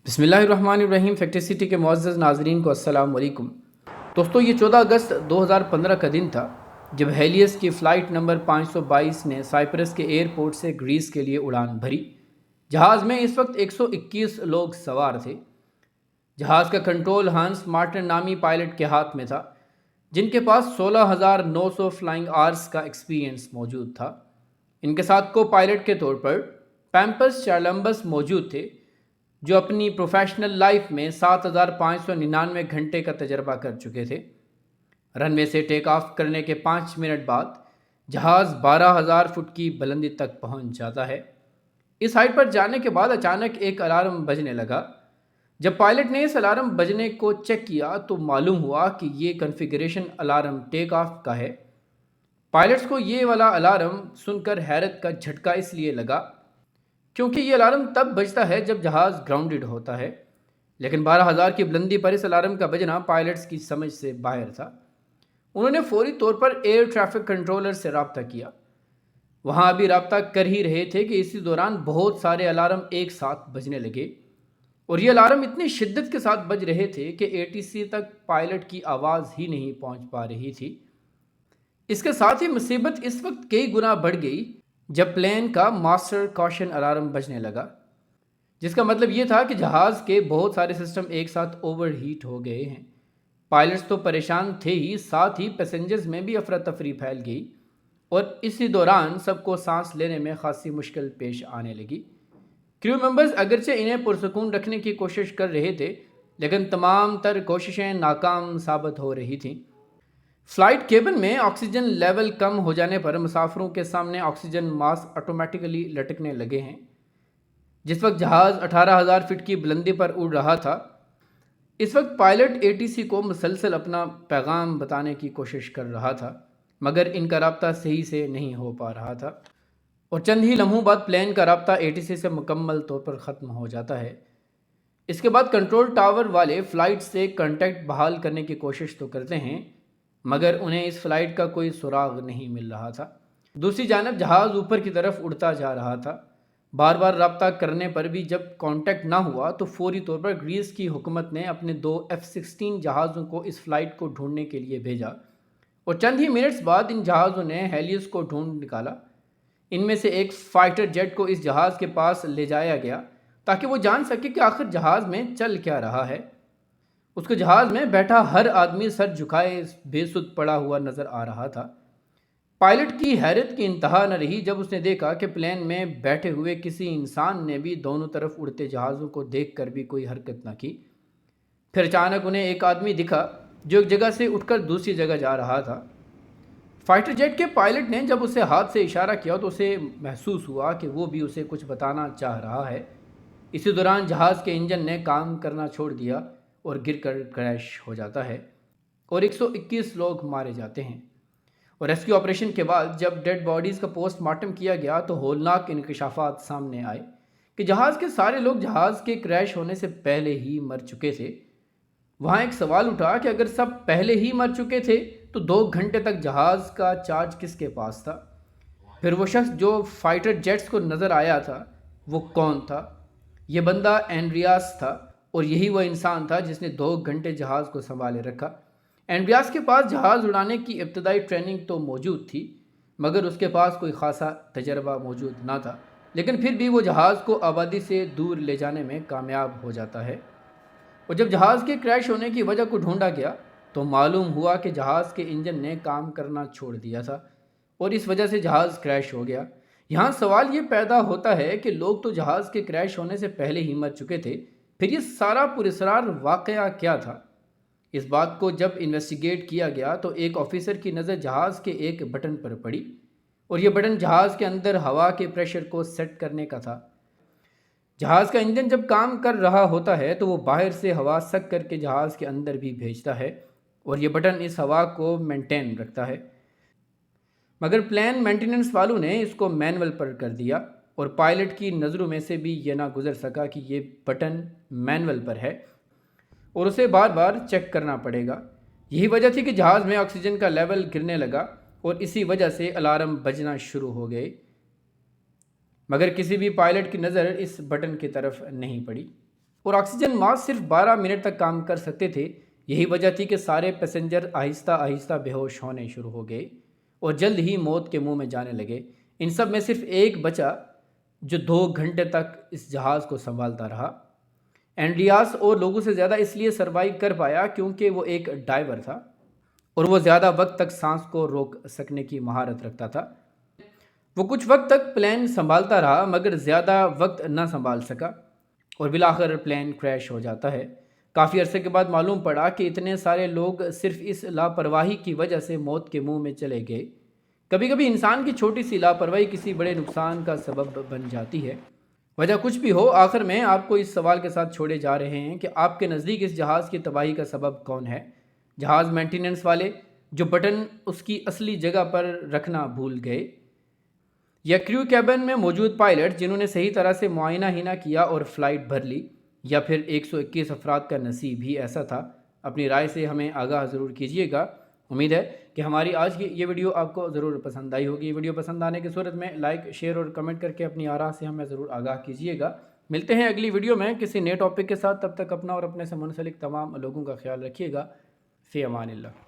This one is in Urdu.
بسم اللہ الرحمن الرحیم۔ فیکٹری سٹی کے معزز ناظرین کو السلام علیکم۔ دوستو، یہ 14 اگست 2015 کا دن تھا جب ہیلیس کی فلائٹ نمبر 522 نے سائپرس کے ایئرپورٹ سے گریس کے لیے اڑان بھری۔ جہاز میں اس وقت 121 لوگ سوار تھے۔ جہاز کا کنٹرول ہانس مارٹن نامی پائلٹ کے ہاتھ میں تھا، جن کے پاس 16,900 فلائنگ آورز کا ایکسپیرینس موجود تھا۔ ان کے ساتھ کو پائلٹ کے طور پر پیمپس چارلمبس موجود تھے، جو اپنی پروفیشنل لائف میں 7,599 گھنٹے کا تجربہ کر چکے تھے۔ رن وے سے ٹیک آف کرنے کے 5 منٹ بعد جہاز 12,000 فٹ کی بلندی تک پہنچ جاتا ہے۔ اس ہائٹ پر جانے کے بعد اچانک ایک الارم بجنے لگا۔ جب پائلٹ نے اس الارم بجنے کو چیک کیا تو معلوم ہوا کہ یہ کنفیگریشن الارم ٹیک آف کا ہے۔ پائلٹس کو یہ والا الارم سن کر حیرت کا جھٹکا اس لیے لگا کیونکہ یہ الارم تب بجتا ہے جب جہاز گراؤنڈڈ ہوتا ہے، لیکن 12,000 کی بلندی پر اس الارم کا بجنا پائلٹس کی سمجھ سے باہر تھا۔ انہوں نے فوری طور پر ایئر ٹریفک کنٹرولر سے رابطہ کیا۔ وہاں ابھی رابطہ کر ہی رہے تھے کہ اسی دوران بہت سارے الارم ایک ساتھ بجنے لگے، اور یہ الارم اتنی شدت کے ساتھ بج رہے تھے کہ ATC تک پائلٹ کی آواز ہی نہیں پہنچ پا رہی تھی۔ اس کے ساتھ ہی مصیبت اس وقت کئی گنا بڑھ گئی جب پلین کا ماسٹر کاشن الارم بجنے لگا، جس کا مطلب یہ تھا کہ جہاز کے بہت سارے سسٹم ایک ساتھ اوور ہیٹ ہو گئے ہیں۔ پائلٹس تو پریشان تھے ہی، ساتھ ہی پیسنجرز میں بھی افراتفری پھیل گئی، اور اسی دوران سب کو سانس لینے میں خاصی مشکل پیش آنے لگی۔ کریو ممبرز اگرچہ انہیں پرسکون رکھنے کی کوشش کر رہے تھے، لیکن تمام تر کوششیں ناکام ثابت ہو رہی تھیں۔ فلائٹ کیبن میں آکسیجن لیول کم ہو جانے پر مسافروں کے سامنے آکسیجن ماسک آٹومیٹکلی لٹکنے لگے ہیں۔ جس وقت جہاز 18,000 فٹ کی بلندی پر اڑ رہا تھا، اس وقت پائلٹ ATC کو مسلسل اپنا پیغام بتانے کی کوشش کر رہا تھا، مگر ان کا رابطہ صحیح سے نہیں ہو پا رہا تھا، اور چند ہی لمحوں بعد پلین کا رابطہ ATC سے مکمل طور پر ختم ہو جاتا ہے۔ اس کے بعد کنٹرول ٹاور والے فلائٹ سے کانٹیکٹ بحال کرنے کی کوشش تو کرتے ہیں، مگر انہیں اس فلائٹ کا کوئی سراغ نہیں مل رہا تھا۔ دوسری جانب جہاز اوپر کی طرف اڑتا جا رہا تھا۔ بار بار رابطہ کرنے پر بھی جب کانٹیکٹ نہ ہوا تو فوری طور پر گریس کی حکومت نے اپنے 2 F-16 جہازوں کو اس فلائٹ کو ڈھونڈنے کے لیے بھیجا، اور چند ہی منٹس بعد ان جہازوں نے ہیلیس کو ڈھونڈ نکالا۔ ان میں سے ایک فائٹر جیٹ کو اس جہاز کے پاس لے جایا گیا تاکہ وہ جان سکے کہ آخر جہاز میں چل کیا رہا ہے۔ اس کو جہاز میں بیٹھا ہر آدمی سر جھکائے بے سد پڑا ہوا نظر آ رہا تھا۔ پائلٹ کی حیرت کی انتہا نہ رہی جب اس نے دیکھا کہ پلین میں بیٹھے ہوئے کسی انسان نے بھی دونوں طرف اڑتے جہازوں کو دیکھ کر بھی کوئی حرکت نہ کی۔ پھر اچانک انہیں ایک آدمی دکھا جو ایک جگہ سے اٹھ کر دوسری جگہ جا رہا تھا۔ فائٹر جیٹ کے پائلٹ نے جب اسے ہاتھ سے اشارہ کیا تو اسے محسوس ہوا کہ وہ بھی اسے کچھ بتانا چاہ رہا ہے۔ اسی دوران جہاز کے انجن نے کام کرنا چھوڑ دیا اور گر کر کریش ہو جاتا ہے، اور 121 لوگ مارے جاتے ہیں۔ اور ریسکیو آپریشن کے بعد جب ڈیڈ باڈیز کا پوسٹ مارٹم کیا گیا تو ہولناک انکشافات سامنے آئے کہ جہاز کے سارے لوگ جہاز کے کریش ہونے سے پہلے ہی مر چکے تھے۔ وہاں ایک سوال اٹھا کہ اگر سب پہلے ہی مر چکے تھے تو 2 گھنٹے تک جہاز کا چارج کس کے پاس تھا؟ پھر وہ شخص جو فائٹر جیٹس کو نظر آیا تھا وہ کون تھا؟ یہ بندہ اینڈریاس تھا، اور یہی وہ انسان تھا جس نے 2 گھنٹے جہاز کو سنبھالے رکھا۔ اینڈریاس کے پاس جہاز اڑانے کی ابتدائی ٹریننگ تو موجود تھی، مگر اس کے پاس کوئی خاصا تجربہ موجود نہ تھا، لیکن پھر بھی وہ جہاز کو آبادی سے دور لے جانے میں کامیاب ہو جاتا ہے۔ اور جب جہاز کے کریش ہونے کی وجہ کو ڈھونڈا گیا تو معلوم ہوا کہ جہاز کے انجن نے کام کرنا چھوڑ دیا تھا، اور اس وجہ سے جہاز کریش ہو گیا۔ یہاں سوال یہ پیدا ہوتا ہے کہ لوگ تو جہاز کے کریش ہونے سے پہلے ہی مر چکے تھے، پھر یہ سارا پراسرار واقعہ کیا تھا؟ اس بات کو جب انویسٹیگیٹ کیا گیا تو ایک آفیسر کی نظر جہاز کے ایک بٹن پر پڑی، اور یہ بٹن جہاز کے اندر ہوا کے پریشر کو سیٹ کرنے کا تھا۔ جہاز کا انجن جب کام کر رہا ہوتا ہے تو وہ باہر سے ہوا سک کر کے جہاز کے اندر بھی بھیجتا ہے، اور یہ بٹن اس ہوا کو مینٹین رکھتا ہے۔ مگر پلین مینٹیننس والوں نے اس کو مینول پر کر دیا، اور پائلٹ کی نظروں میں سے بھی یہ نہ گزر سکا کہ یہ بٹن مینول پر ہے اور اسے بار بار چیک کرنا پڑے گا۔ یہی وجہ تھی کہ جہاز میں آکسیجن کا لیول گرنے لگا، اور اسی وجہ سے الارم بجنا شروع ہو گئے، مگر کسی بھی پائلٹ کی نظر اس بٹن کی طرف نہیں پڑی۔ اور آکسیجن ماسک صرف 12 منٹ تک کام کر سکتے تھے۔ یہی وجہ تھی کہ سارے پیسنجر آہستہ آہستہ بے ہوش ہونے شروع ہو گئے اور جلد ہی موت کے منہ میں جانے لگے۔ ان سب میں صرف ایک بچا جو 2 گھنٹے تک اس جہاز کو سنبھالتا رہا۔ اینڈریاس اور لوگوں سے زیادہ اس لیے سروائیو کر پایا کیونکہ وہ ایک ڈائیور تھا اور وہ زیادہ وقت تک سانس کو روک سکنے کی مہارت رکھتا تھا۔ وہ کچھ وقت تک پلین سنبھالتا رہا مگر زیادہ وقت نہ سنبھال سکا اور بالآخر پلین کریش ہو جاتا ہے۔ کافی عرصے کے بعد معلوم پڑا کہ اتنے سارے لوگ صرف اس لاپرواہی کی وجہ سے موت کے منہ میں چلے گئے۔ کبھی کبھی انسان کی چھوٹی سی لاپرواہی کسی بڑے نقصان کا سبب بن جاتی ہے۔ وجہ کچھ بھی ہو، آخر میں آپ کو اس سوال کے ساتھ چھوڑے جا رہے ہیں کہ آپ کے نزدیک اس جہاز کی تباہی کا سبب کون ہے؟ جہاز مینٹیننس والے جو بٹن اس کی اصلی جگہ پر رکھنا بھول گئے، یا کریو کیبن میں موجود پائلٹ جنہوں نے صحیح طرح سے معائنہ ہی نہ کیا اور فلائٹ بھر لی، یا پھر 121 افراد کا نصیب ہی ایسا تھا؟ اپنی رائے سے ہمیں آگاہ ضرور کیجیے گا۔ امید ہے کہ ہماری آج کی یہ ویڈیو آپ کو ضرور پسند آئی ہوگی۔ ویڈیو پسند آنے کی صورت میں لائک، شیئر اور کمنٹ کر کے اپنی آراء سے ہمیں ضرور آگاہ کیجیے گا۔ ملتے ہیں اگلی ویڈیو میں کسی نئے ٹاپک کے ساتھ، تب تک اپنا اور اپنے سے منسلک تمام لوگوں کا خیال رکھیے گا۔ فی امان اللہ۔